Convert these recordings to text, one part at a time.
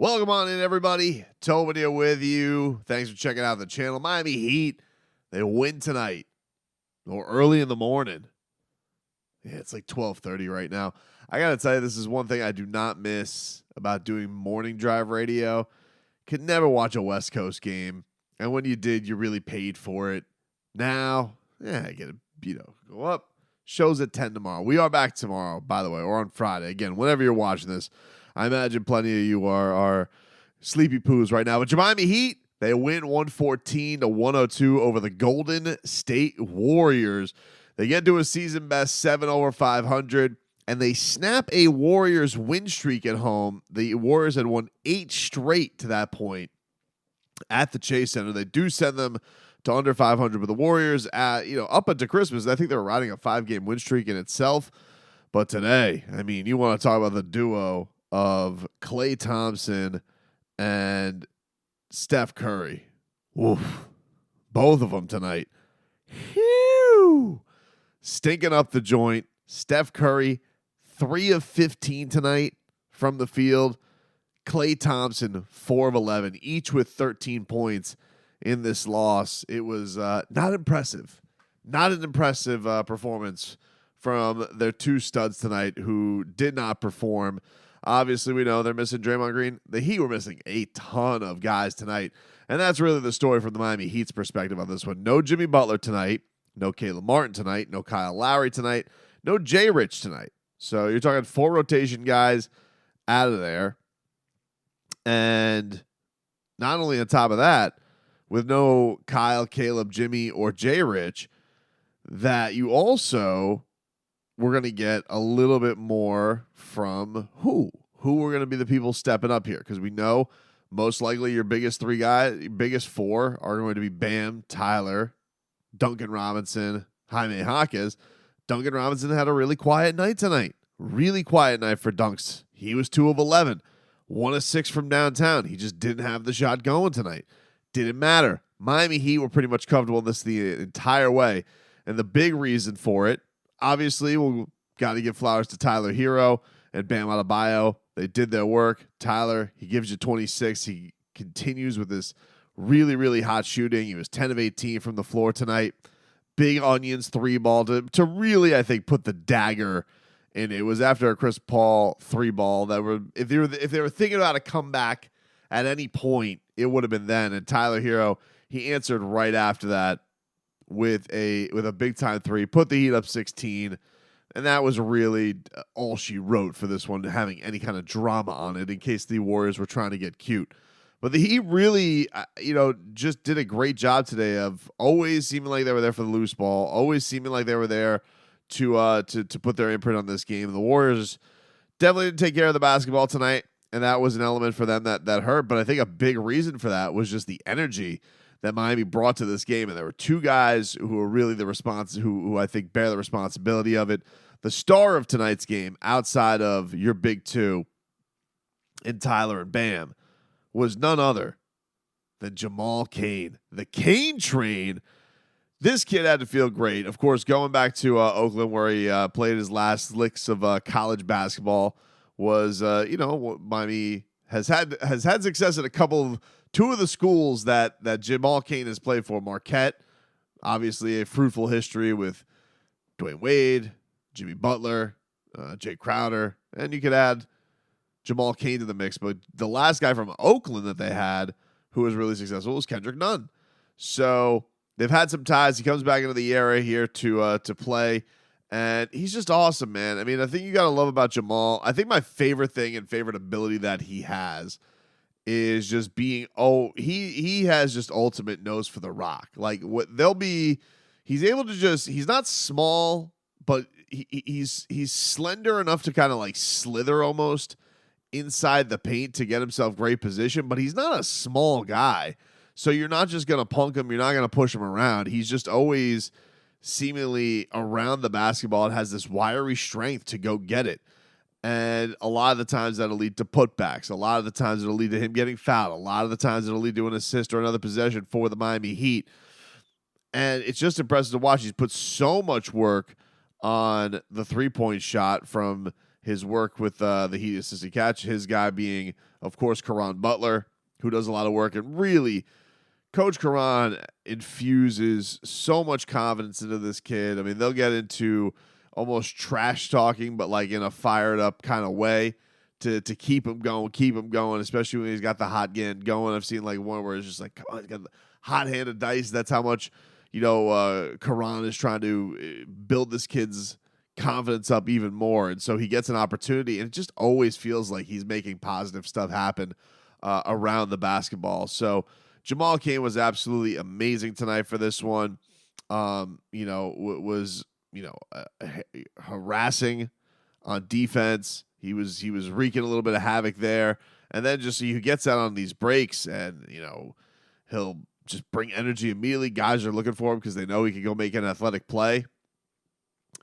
Welcome on in, everybody. Tobin here with you. Thanks for checking out the channel. Miami Heat, they win tonight, or early in the morning. Yeah, it's like 12:30 right now. I got to tell you, this is one thing I do not miss about doing morning drive radio. Could never watch a West Coast game, and when you did, you really paid for it. Now, I get to, go up. Show's at 10 tomorrow. We are back tomorrow, by the way, or on Friday. Again, whenever you're watching this. I imagine plenty of you are sleepy poos right now. But your Miami Heat, they win 114-102 over the Golden State Warriors. They get to a season best 7 over 500, and they snap a Warriors win streak at home. The Warriors had won 8 straight to that point at the Chase Center. They do send them to under 500, but the Warriors, up until Christmas, I think they were riding a 5-game win streak in itself. But today, you want to talk about the duo of Klay Thompson and Steph Curry. Oof. Both of them tonight. Phew. Stinking up the joint. Steph Curry, 3 of 15 tonight from the field. Klay Thompson, 4 of 11, each with 13 points in this loss. It was not impressive. Not an impressive performance from their two studs tonight who did not perform. Obviously, we know they're missing Draymond Green. The Heat were missing a ton of guys tonight, and that's really the story from the Miami Heat's perspective on this one. No Jimmy Butler tonight, no Caleb Martin tonight, no Kyle Lowry tonight, no Jay Rich tonight. So you're talking 4 rotation guys out of there, and not only on top of that, with no Kyle, Caleb, Jimmy, or Jay Rich, that you also we're going to get a little bit more from who are going to be the people stepping up here, because we know most likely your biggest 3 guys, your biggest 4 are going to be Bam, Tyler, Duncan Robinson, Jaime Jaquez. Duncan Robinson had a really quiet night tonight. Really quiet night for Dunks. He was 2 of 11, 1 of 6 from downtown. He just didn't have the shot going tonight. Didn't matter. Miami Heat were pretty much comfortable in this the entire way, and the big reason for it, obviously, we've got to give flowers to Tyler Herro and Bam Adebayo. They did their work. Tyler, he gives you 26. He continues with this really, really hot shooting. He was 10 of 18 from the floor tonight. Big Onions 3-ball to really, I think, put the dagger in. It was after a Chris Paul 3-ball that were if they were thinking about a comeback at any point, it would have been then. And Tyler Herro, he answered right after that with a big time 3, put the Heat up 16, and that was really all she wrote for this one, having any kind of drama on it in case the Warriors were trying to get cute. But the Heat really, just did a great job today of always seeming like they were there for the loose ball, always seeming like they were there to put their imprint on this game. The Warriors definitely didn't take care of the basketball tonight, and that was an element for them that hurt. But I think a big reason for that was just the energy that Miami brought to this game, and there were 2 guys who were really who I think bear the responsibility of it. The star of tonight's game, outside of your big 2 in Tyler and Bam, was none other than Jamal Cain. The Cain train. This kid had to feel great. Of course, going back to Oakland, where he played his last licks of college basketball, was Miami has had success at 2 of the schools that Jamal Cain has played for. Marquette, obviously a fruitful history with Dwayne Wade, Jimmy Butler, Jay Crowder, and you could add Jamal Cain to the mix. But the last guy from Oakland that they had who was really successful was Kendrick Nunn. So they've had some ties. He comes back into the area here to play, and he's just awesome, man. I think you got to love about Jamal. I think my favorite thing and favorite ability that he has is just being he has just ultimate nose for the rock. Like he's able to he's not small, but he's slender enough to kind of like slither almost inside the paint to get himself great position, but he's not a small guy. So you're not just going to punk him, you're not going to push him around. He's just always seemingly around the basketball and has this wiry strength to go get it. And a lot of the times that'll lead to putbacks. A lot of the times it'll lead to him getting fouled. A lot of the times it'll lead to an assist or another possession for the Miami Heat. And it's just impressive to watch. He's put so much work on the 3-point shot from his work with the Heat assistant catch, his guy being, of course, Caron Butler, who does a lot of work. And really, Coach Caron infuses so much confidence into this kid. I mean, they'll get into almost trash talking, but like in a fired up kind of way to keep him going, especially when he's got the hot hand going. I've seen like one where it's just like, come on, he's got the hot hand of dice. That's how much, Caron is trying to build this kid's confidence up even more. And so he gets an opportunity, and it just always feels like he's making positive stuff happen around the basketball. So Jamal Cain was absolutely amazing tonight for this one. Harassing on defense. He was wreaking a little bit of havoc there. And then just he gets out on these breaks, and he'll just bring energy immediately. Guys are looking for him because they know he can go make an athletic play.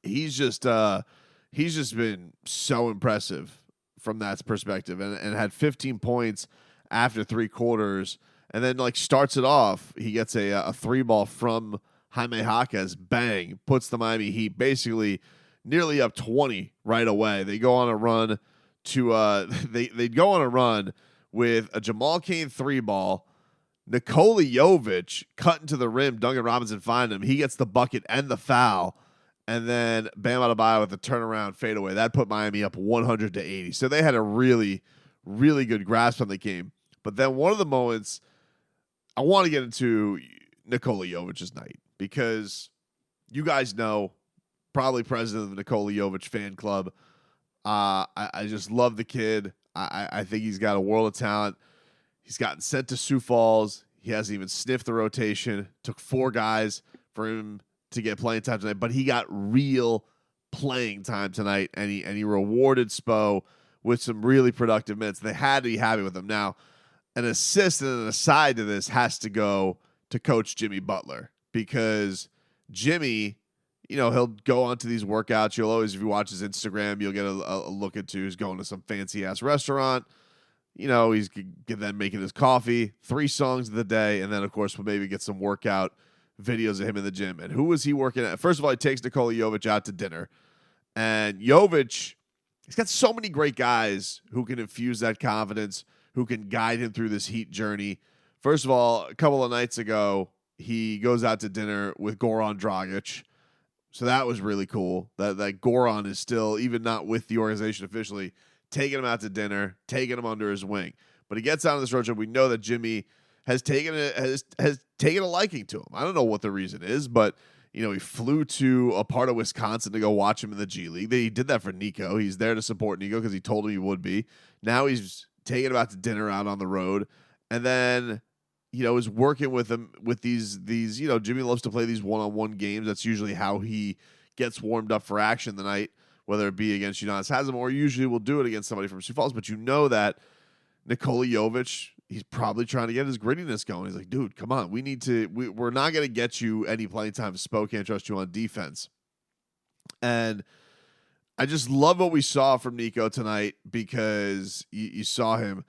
He's just been so impressive from that perspective, and had 15 points after 3 quarters, and then like starts it off. He gets a 3-ball from Jaime Jaquez, bang, puts the Miami Heat basically nearly up 20 right away. They go on a run to they'd go on a run with a Jamal Cain 3-ball. Nikola Jović cutting to the rim. Duncan Robinson find him. He gets the bucket and the foul. And then Bam Adebayo with the turnaround fadeaway. That put Miami up 100-80. So they had a really, really good grasp on the game. But then one of the moments, I want to get into Nikola Jovic's night, because you guys know, probably president of the Nikola Jović fan club. I just love the kid. I think he's got a world of talent. He's gotten sent to Sioux Falls. He hasn't even sniffed the rotation. Took 4 guys for him to get playing time tonight, but he got real playing time tonight, and he rewarded Spo with some really productive minutes. They had to be happy with him. Now, an assist and an aside to this has to go to Coach Jimmy Butler, because Jimmy, he'll go onto these workouts. You'll always, if you watch his Instagram, you'll get a look into who's going to some fancy-ass restaurant. He's then making his coffee, 3 songs of the day, and then, of course, we'll maybe get some workout videos of him in the gym. And who was he working at? First of all, he takes Nikola Jović out to dinner. And Jović, he's got so many great guys who can infuse that confidence, who can guide him through this Heat journey. First of all, a couple of nights ago, he goes out to dinner with Goran Dragic. So that was really cool. That Goran is still, even not with the organization officially, taking him out to dinner, taking him under his wing. But he gets out on this road trip. We know that Jimmy has taken a liking to him. I don't know what the reason is, but he flew to a part of Wisconsin to go watch him in the G League. He did that for Nico. He's there to support Nico because he told him he would be. Now he's taking him out to dinner out on the road, and then is working with him with these. Jimmy loves to play these one-on-one games. That's usually how he gets warmed up for action the night, whether it be against Udonis Haslem or usually will do it against somebody from Sioux Falls. But that Nikola Jović, he's probably trying to get his grittiness going. He's like, dude, come on. We're not going to get you any playing time. Spo can't trust you on defense. And I just love what we saw from Nico tonight, because you saw him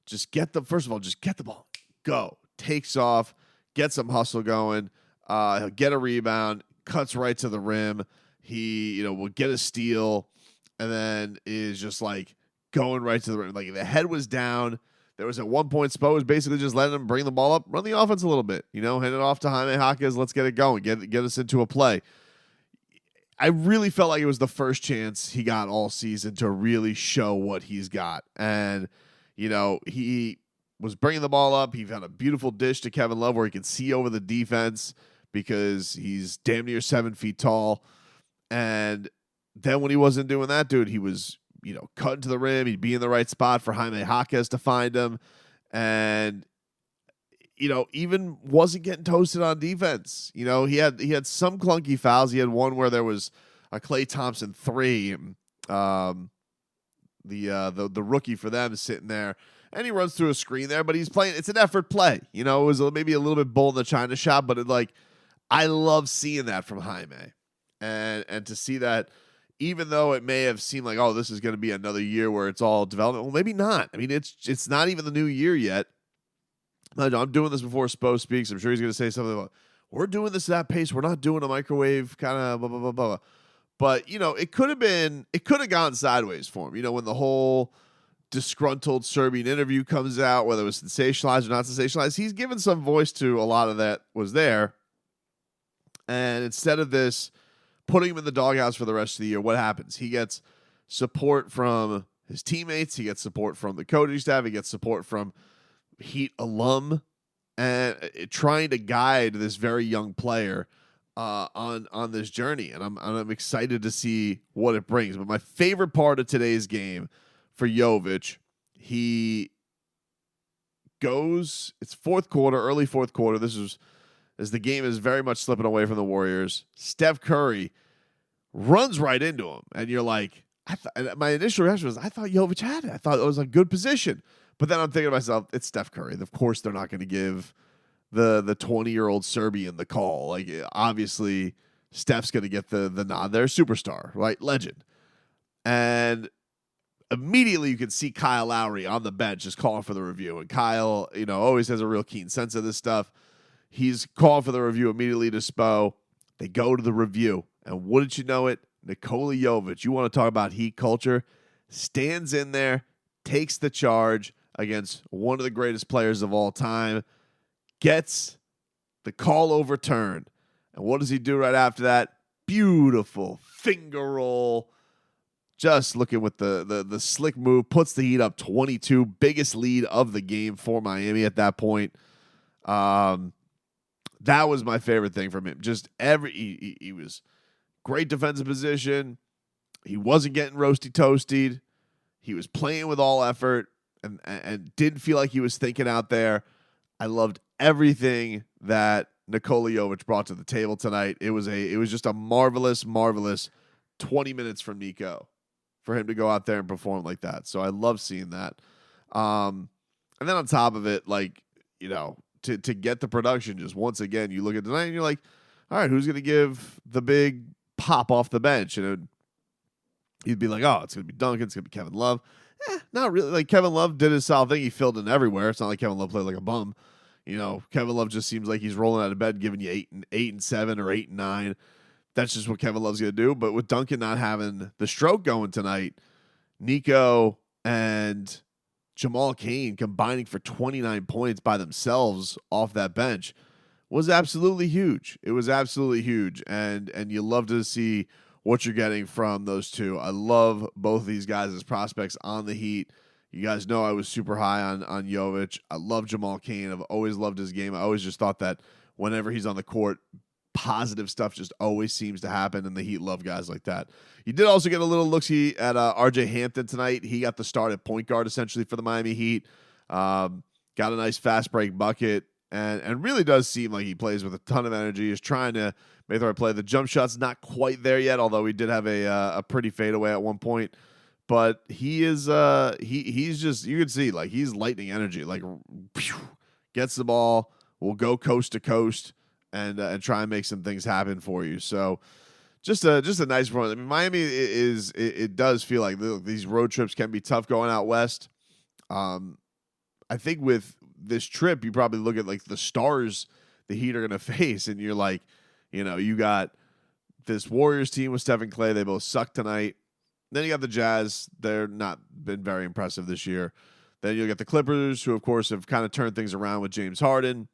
just first of all, just get the ball, go, takes off, get some hustle going. He'll get a rebound, cuts right to the rim. He, will get a steal, and then is just like going right to the rim. Like, the head was down. There was at one point, Spo was basically just letting him bring the ball up, run the offense a little bit, hand it off to Jaime Jaquez. Let's get it going, get us into a play. I really felt like it was the first chance he got all season to really show what he's got. And, he was bringing the ball up. He found a beautiful dish to Kevin Love where he could see over the defense because he's damn near 7 feet tall. And then when he wasn't doing that, dude, he was, cutting to the rim. He'd be in the right spot for Jaime Jaquez to find him. And, even wasn't getting toasted on defense. He had some clunky fouls. He had one where there was a Klay Thompson 3. The rookie for them is sitting there, and he runs through a screen there, but he's playing. It's an effort play. It was maybe a little bit bull in the China shop, but I love seeing that from Jaime. And to see that, even though it may have seemed like, oh, this is going to be another year where it's all development. Well, maybe not. I mean, it's not even the new year yet. I'm doing this before Spo speaks. I'm sure he's going to say something about, we're doing this at that pace. We're not doing a microwave kind of blah, blah, blah, blah. But, it could have gone sideways for him. When the whole disgruntled Serbian interview comes out, whether it was sensationalized or not sensationalized, he's given some voice to a lot of that was there. And instead of this putting him in the doghouse for the rest of the year, what happens? He gets support from his teammates. He gets support from the coaching staff. He gets support from Heat alum, and trying to guide this very young player on this journey. And I'm excited to see what it brings. But my favorite part of today's game for Jovic, he goes, it's fourth quarter, early fourth quarter. This is as the game is very much slipping away from the Warriors. Steph Curry runs right into him. And you're like, my initial reaction was, I thought Jovic had it. I thought it was a good position. But then I'm thinking to myself, it's Steph Curry. Of course they're not going to give the 20-year-old Serbian the call. Like, obviously, Steph's going to get the nod. They're a superstar, right? Legend. And immediately you can see Kyle Lowry on the bench just calling for the review. And Kyle, always has a real keen sense of this stuff. He's calling for the review immediately to Spo. They go to the review. And wouldn't you know it, Nikola Jović, you want to talk about Heat culture, stands in there, takes the charge against one of the greatest players of all time, gets the call overturned. And what does he do right after that? Beautiful finger roll. Just looking with the slick move, puts the Heat up 22, biggest lead of the game for Miami at that point. That was my favorite thing from him. Just he was great defensive position. He wasn't getting roasty toasted. He was playing with all effort and didn't feel like he was thinking out there. I loved everything that Nikola Jović brought to the table tonight. It was just a marvelous 20 minutes from Nico for him to go out there and perform like that. So I love seeing that. And then on top of it, to get the production, just once again, you look at tonight and you're like, all right, who's going to give the big pop off the bench? And you'd be like, oh, it's going to be Duncan, it's going to be Kevin Love. Not really. Like, Kevin Love did his solid thing. He filled in everywhere. It's not like Kevin Love played like a bum. Kevin Love just seems like he's rolling out of bed, giving you 8 and 7 or 8 and 9. That's just what Kevin Love's going to do. But with Duncan not having the stroke going tonight, Nico and Jamal Cain combining for 29 points by themselves off that bench was absolutely huge. It was absolutely huge. And you love to see what you're getting from those two. I love both of these guys as prospects on the Heat. You guys know I was super high on Jovic. I love Jamal Cain. I've always loved his game. I always just thought that whenever he's on the court, positive stuff just always seems to happen, and the Heat love guys like that. You did also get a little look-see at RJ Hampton tonight. He got the start at point guard, essentially, for the Miami Heat. Got a nice fast break bucket, and really does seem like he plays with a ton of energy. He's trying to make the right play. The jump shot's not quite there yet, although he did have a pretty fadeaway at one point. But he is he's just, you can see, like, he's lightning energy. Like, gets the ball, will go coast to coast, and try and make some things happen for you. So just a nice run. I mean, Miami it does feel like these road trips can be tough going out west. I think with this trip, you probably look at like the stars the Heat are going to face, and you're like, you got this Warriors team with Stephen Clay. They both suck tonight. Then you got the Jazz. They're not been very impressive this year. Then you'll get the Clippers, who, of course, have kind of turned things around with James Harden.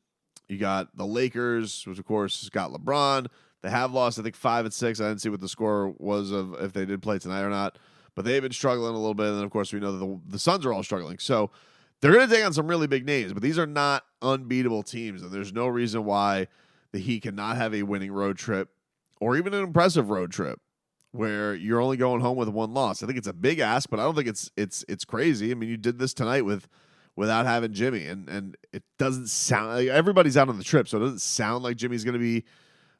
You got the Lakers, which, of course, got LeBron. They have lost, I think, 5 and 6. I didn't see what the score was of if they did play tonight or not. But they've been struggling a little bit. And then, of course, we know that the Suns are all struggling. So they're going to take on some really big names. But these are not unbeatable teams. And there's no reason why the Heat cannot have a winning road trip or even an impressive road trip where you're only going home with one loss. I think it's a big ask, but I don't think it's crazy. I mean, you did this tonight without having Jimmy, and it doesn't sound like everybody's out on the trip, so it doesn't sound like Jimmy's going to be,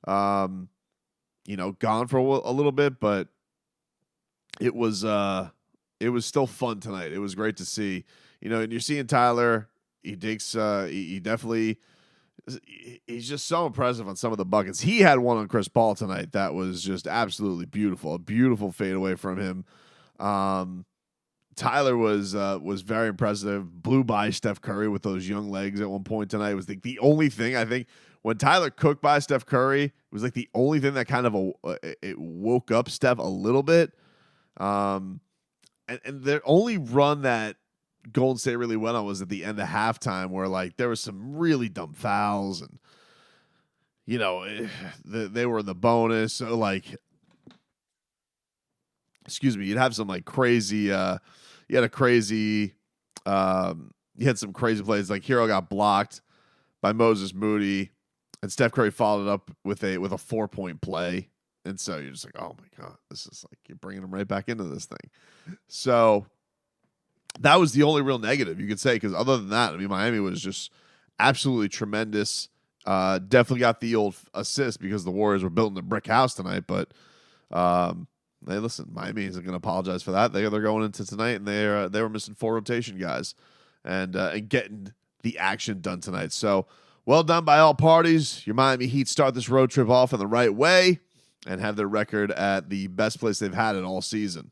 gone for a little bit. But it was still fun tonight. It was great to see, and you're seeing Tyler. He digs. He definitely. He's just so impressive on some of the buckets. He had one on Chris Paul tonight that was just absolutely beautiful. A beautiful fadeaway from him. Tyler was very impressive. Blew by Steph Curry with those young legs at one point tonight. It was the only thing, I think, when Tyler cooked by Steph Curry, it was like the only thing that kind of it woke up Steph a little bit. And the only run that Golden State really went on was at the end of halftime, where like there was some really dumb fouls, and they were in the bonus. So like, excuse me, you'd have some like crazy. You had some crazy plays. Like Herro got blocked by Moses Moody, and Steph Curry followed it up with a 4-point play. And so you're just like, oh my God, this is like you're bringing them right back into this thing. So that was the only real negative you could say, because other than that, I mean, Miami was just absolutely tremendous. Definitely got the old assist because the Warriors were building the brick house tonight. But hey, listen, Miami isn't going to apologize for that. They're going into tonight, and they were missing 4 rotation guys, and getting the action done tonight. So well done by all parties. Your Miami Heat start this road trip off in the right way and have their record at the best place they've had it all season.